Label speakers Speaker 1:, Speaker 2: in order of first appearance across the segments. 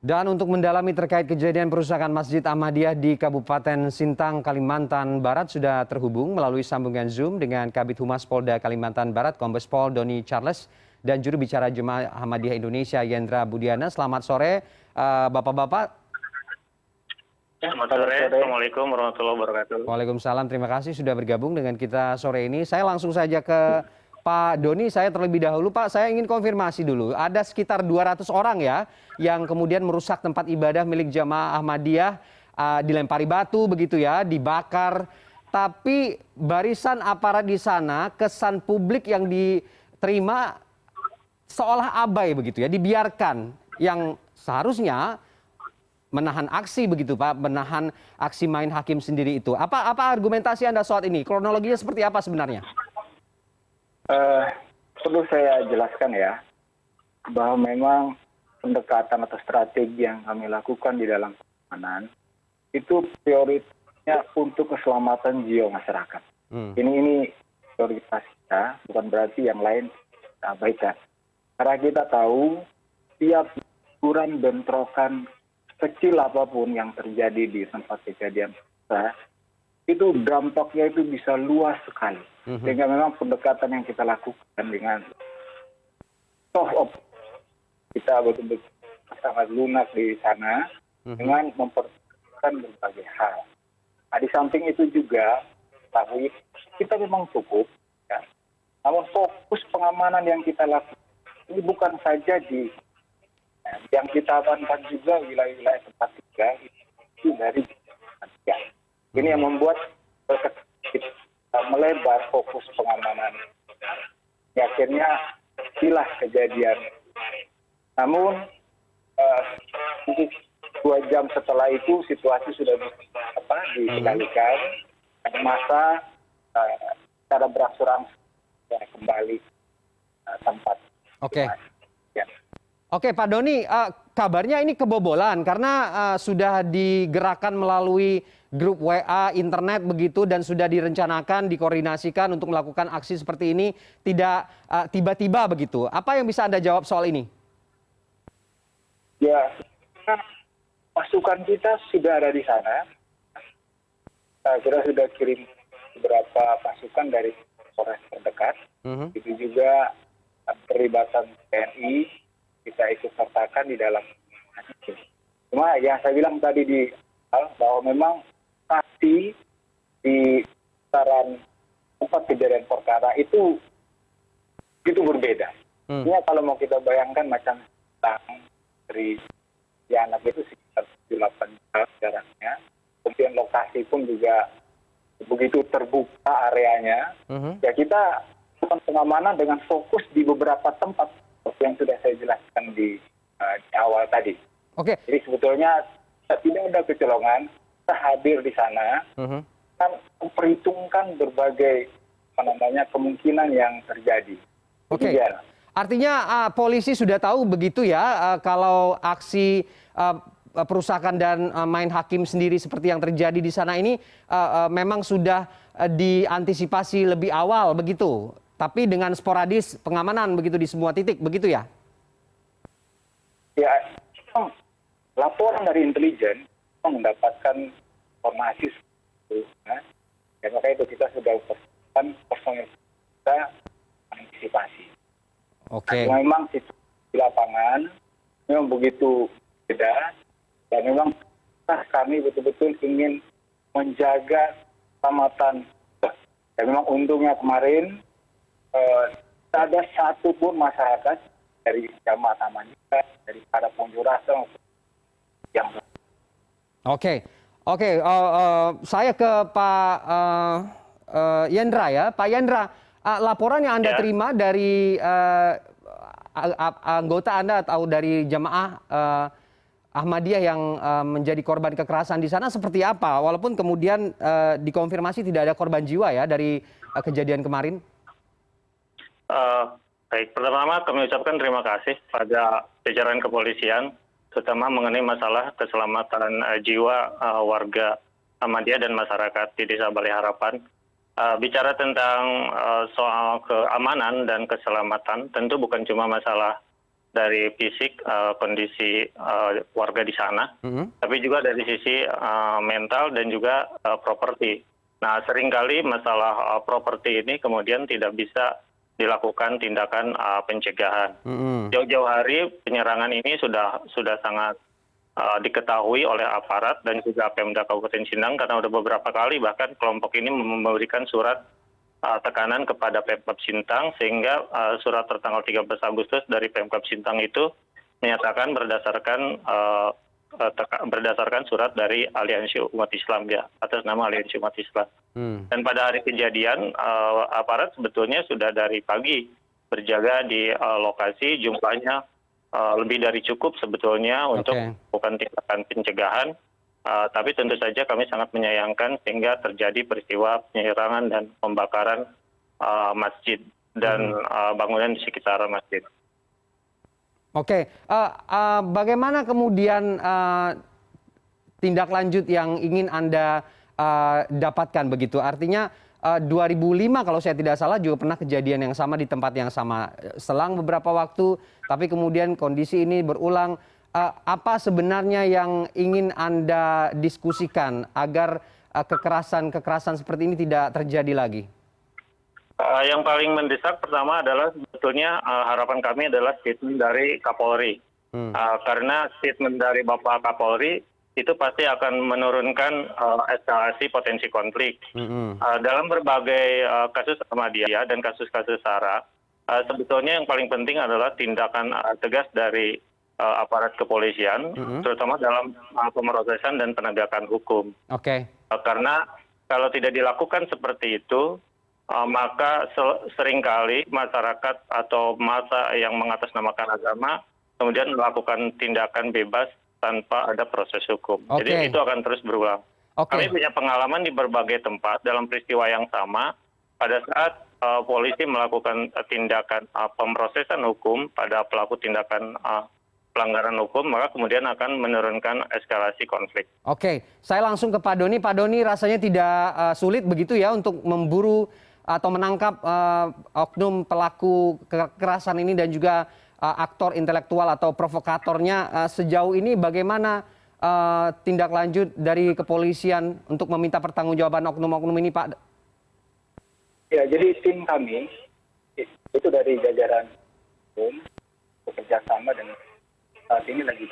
Speaker 1: Dan untuk mendalami terkait kejadian perusakan Masjid Ahmadiyah di Kabupaten Sintang, Kalimantan Barat sudah terhubung melalui sambungan Zoom dengan Kabid Humas Polda Kalimantan Barat, Kombes Pol Doni Charles, dan juru bicara Jemaah Ahmadiyah Indonesia, Yendra Budiana. Selamat sore, Bapak-Bapak.
Speaker 2: Selamat sore, Assalamualaikum warahmatullahi wabarakatuh.
Speaker 1: Waalaikumsalam, terima kasih sudah bergabung dengan kita sore ini. Saya langsung saja ke Pak Doni, saya terlebih dahulu Pak, saya ingin konfirmasi dulu. Ada sekitar 200 orang ya yang kemudian merusak tempat ibadah milik Jamaah Ahmadiyah, dilempari batu begitu ya, dibakar. Tapi barisan aparat di sana, kesan publik yang diterima seolah abai begitu ya, dibiarkan, yang seharusnya menahan aksi begitu Pak, menahan aksi main hakim sendiri itu. Apa argumentasi Anda soal ini? Kronologinya seperti apa sebenarnya?
Speaker 3: Perlu saya jelaskan ya, bahwa memang pendekatan atau strategi yang kami lakukan di dalam pengamanan itu prioritasnya untuk keselamatan jiwa masyarakat. Ini prioritas kita, bukan berarti yang lain kita abaikan. Karena kita tahu tiap benturan bentrokan kecil apapun yang terjadi di tempat kejadian itu dampaknya itu bisa luas sekali. Sehingga memang pendekatan yang kita lakukan dengan kita betul-betul sangat lunak di sana dengan memperhatikan berbagai hal. Nah, di samping itu juga tahu kita memang cukup, ya. Namun fokus pengamanan yang kita lakukan ini bukan saja di yang kita amankan juga wilayah-wilayah tempat tinggal itu dari ya. Ini yang membuat kita melebar fokus pengamanan. Ya, akhirnya inilah kejadian. Namun 2 jam setelah itu situasi sudah dikendalikan. Masa secara berangsur-angsur kembali tempat.
Speaker 1: Oke.
Speaker 3: Ya.
Speaker 1: Oke Pak Doni, kabarnya ini kebobolan karena sudah digerakkan melalui grup WA, internet begitu, dan sudah direncanakan, dikoordinasikan untuk melakukan aksi seperti ini, tidak tiba-tiba begitu. Apa yang bisa Anda jawab soal ini?
Speaker 3: Ya, pasukan kita sudah ada di sana. Kita sudah kirim beberapa pasukan dari Polres terdekat. Itu juga terlibatan TNI, kita ikut sertakan di dalam. Cuma yang saya bilang tadi di awal bahwa memang pasti di saran tempat kejadian perkara itu berbeda. Ini kalau mau kita bayangkan macam dari anak itu sekitar 7-8 jam jaraknya. Kemudian lokasi pun juga begitu terbuka areanya. Ya kita lakukan pengamanan dengan fokus di beberapa tempat yang sudah saya jelaskan di awal tadi.
Speaker 1: Oke.
Speaker 3: Jadi sebetulnya tidak ada kecolongan, kita hadir di sana, kan memperhitungkan berbagai kemungkinan yang terjadi.
Speaker 1: Oke. Artinya polisi sudah tahu begitu ya kalau aksi perusakan dan main hakim sendiri seperti yang terjadi di sana ini memang sudah diantisipasi lebih awal begitu. Tapi dengan sporadis pengamanan begitu di semua titik, begitu ya?
Speaker 3: Ya, laporan dari intelijen mendapatkan informasi itu, ya makanya itu kita sudah persiapkan personil kita antisipasi.
Speaker 1: Oke.
Speaker 3: Nah, memang di lapangan memang begitu beda, dan memang kami betul-betul ingin menjaga keselamatan. Dan memang untungnya kemarin tidak ada satupun masyarakat dari jamaah Ahmadiyah, dari para pengunjuk rasa yang.
Speaker 1: Oke, saya ke Pak Yendra ya, Pak Yendra, laporan yang Anda terima dari anggota Anda atau dari jamaah Ahmadiyah yang menjadi korban kekerasan di sana seperti apa? Walaupun kemudian dikonfirmasi tidak ada korban jiwa ya dari kejadian kemarin.
Speaker 2: Baik, pertama kami ucapkan terima kasih pada jajaran kepolisian, terutama mengenai masalah keselamatan jiwa warga Ahmadiyah dan masyarakat di Desa Balai Harapan. Bicara tentang soal keamanan dan keselamatan, tentu bukan cuma masalah dari fisik kondisi warga di sana, tapi juga dari sisi mental dan juga properti. Nah, seringkali masalah properti ini kemudian tidak bisa dilakukan tindakan pencegahan. Jauh-jauh hari penyerangan ini sudah sangat diketahui oleh aparat dan juga Pemda Kabupaten Sintang, karena sudah beberapa kali bahkan kelompok ini memberikan surat tekanan kepada Pemkab Sintang, sehingga surat tertanggal 13 Agustus dari Pemkab Sintang itu menyatakan berdasarkan surat dari Aliansi Umat Islam, ya, atas nama Aliansi Umat Islam. Dan pada hari kejadian aparat sebetulnya sudah dari pagi berjaga di lokasi, jumlahnya lebih dari cukup sebetulnya untuk melakukan tindakan pencegahan. Tapi tentu saja kami sangat menyayangkan sehingga terjadi peristiwa penyerangan dan pembakaran masjid dan bangunan di sekitar masjid.
Speaker 1: Oke, bagaimana kemudian tindak lanjut yang ingin Anda dapatkan begitu? Artinya 2005 kalau saya tidak salah juga pernah kejadian yang sama di tempat yang sama. Selang beberapa waktu, tapi kemudian kondisi ini berulang. Apa sebenarnya yang ingin Anda diskusikan agar kekerasan seperti ini tidak terjadi lagi?
Speaker 2: Yang paling mendesak pertama adalah sebetulnya harapan kami adalah statement dari Kapolri. Karena statement dari Bapak Kapolri itu pasti akan menurunkan eskalasi potensi konflik. Dalam berbagai kasus Ahmadiyah dan kasus-kasus SARA, sebetulnya yang paling penting adalah tindakan tegas dari aparat kepolisian, terutama dalam pemrosesan dan penegakan hukum. Karena kalau tidak dilakukan seperti itu, maka seringkali masyarakat atau massa yang mengatasnamakan agama kemudian melakukan tindakan bebas tanpa ada proses hukum. Jadi itu akan terus berulang. Kami punya pengalaman di berbagai tempat dalam peristiwa yang sama, pada saat polisi melakukan tindakan pemrosesan hukum pada pelaku tindakan pelanggaran hukum, maka kemudian akan menurunkan eskalasi konflik.
Speaker 1: Oke, saya langsung ke Pak Doni. Pak Doni, rasanya tidak sulit begitu ya untuk memburu atau menangkap oknum pelaku kekerasan ini dan juga aktor intelektual atau provokatornya. Sejauh ini bagaimana tindak lanjut dari kepolisian untuk meminta pertanggungjawaban oknum-oknum ini, Pak?
Speaker 3: Ya, jadi tim kami itu dari jajaran hukum bekerja sama dengan saat ini lagi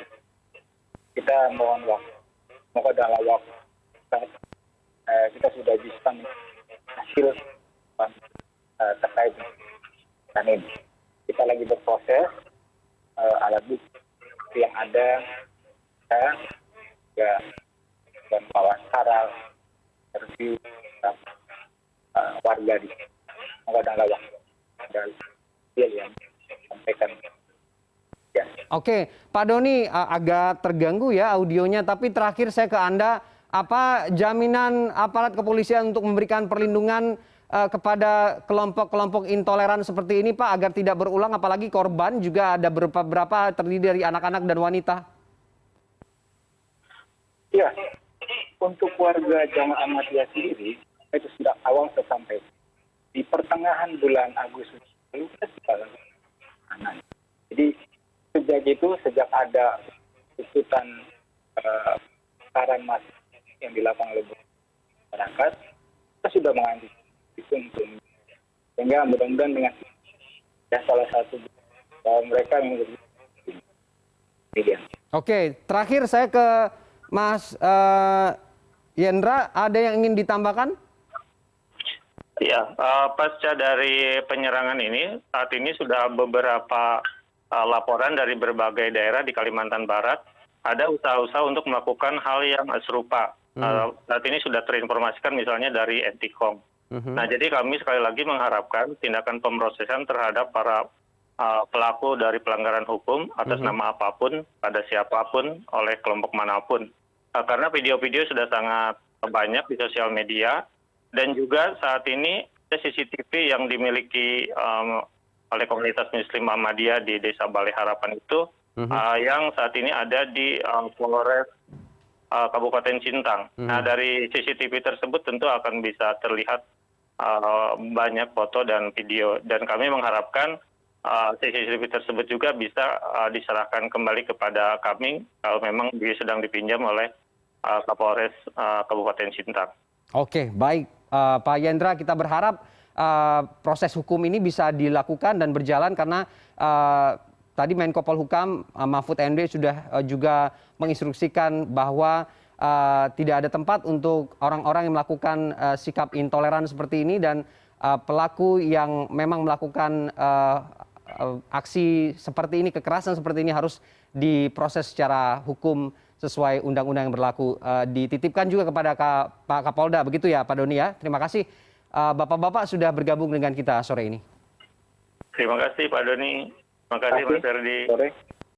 Speaker 3: kita mohon waktu, semoga dalam waktu kita sudah bisa hasil terkait dengan ini. Kita lagi berproses, alat bukti yang ada, ya, dan wawancara, interview warga di semoga dalam waktu ada yang sampaikan. Ya.
Speaker 1: Oke, Pak Doni, agak terganggu ya audionya, tapi terakhir saya ke Anda, apa jaminan aparat kepolisian untuk memberikan perlindungan kepada kelompok-kelompok intoleran seperti ini, Pak, agar tidak berulang, apalagi korban juga ada beberapa terdiri dari anak-anak dan wanita?
Speaker 3: Ya, untuk warga Jamaah Ahmadiyah sendiri, itu sejak awal sampai di pertengahan bulan Agustus lalu jadi sejak ada tuntutan saran mas yang dilakukan oleh masyarakat, kita sudah mengantisipasi itu, sehingga mudah-mudahan dengan ya salah satu bahwa mereka yang demikian. Oke,
Speaker 1: terakhir saya ke Mas Yendra, ada yang ingin ditambahkan?
Speaker 2: Ya, pasca dari penyerangan ini, saat ini sudah beberapa laporan dari berbagai daerah di Kalimantan Barat, ada usaha-usaha untuk melakukan hal yang serupa. Saat ini sudah terinformasikan misalnya dari Etikom. Nah, jadi kami sekali lagi mengharapkan tindakan pemrosesan terhadap para pelaku dari pelanggaran hukum atas nama apapun, pada siapapun, oleh kelompok manapun. Karena video-video sudah sangat banyak di sosial media, dan juga saat ini ada CCTV yang dimiliki oleh komunitas Muslim Ahmadiyah di Desa Balai Harapan itu, yang saat ini ada di Polres Kabupaten Sintang. Nah, dari CCTV tersebut tentu akan bisa terlihat banyak foto dan video. Dan kami mengharapkan CCTV tersebut juga bisa diserahkan kembali kepada kami kalau memang sedang dipinjam oleh Kapolres Kabupaten Sintang.
Speaker 1: Oke, baik Pak Yendra, kita berharap proses hukum ini bisa dilakukan dan berjalan karena tadi Menko Polhukam Mahfud MD sudah juga menginstruksikan bahwa tidak ada tempat untuk orang-orang yang melakukan sikap intoleran seperti ini dan pelaku yang memang melakukan aksi seperti ini, kekerasan seperti ini harus diproses secara hukum sesuai undang-undang yang berlaku. Dititipkan juga kepada Pak Kapolda, begitu ya Pak Doni ya. Terima kasih Bapak-Bapak sudah bergabung dengan kita sore ini.
Speaker 2: Terima kasih Pak Doni. Terima kasih Mas Ferdi.
Speaker 3: Sore.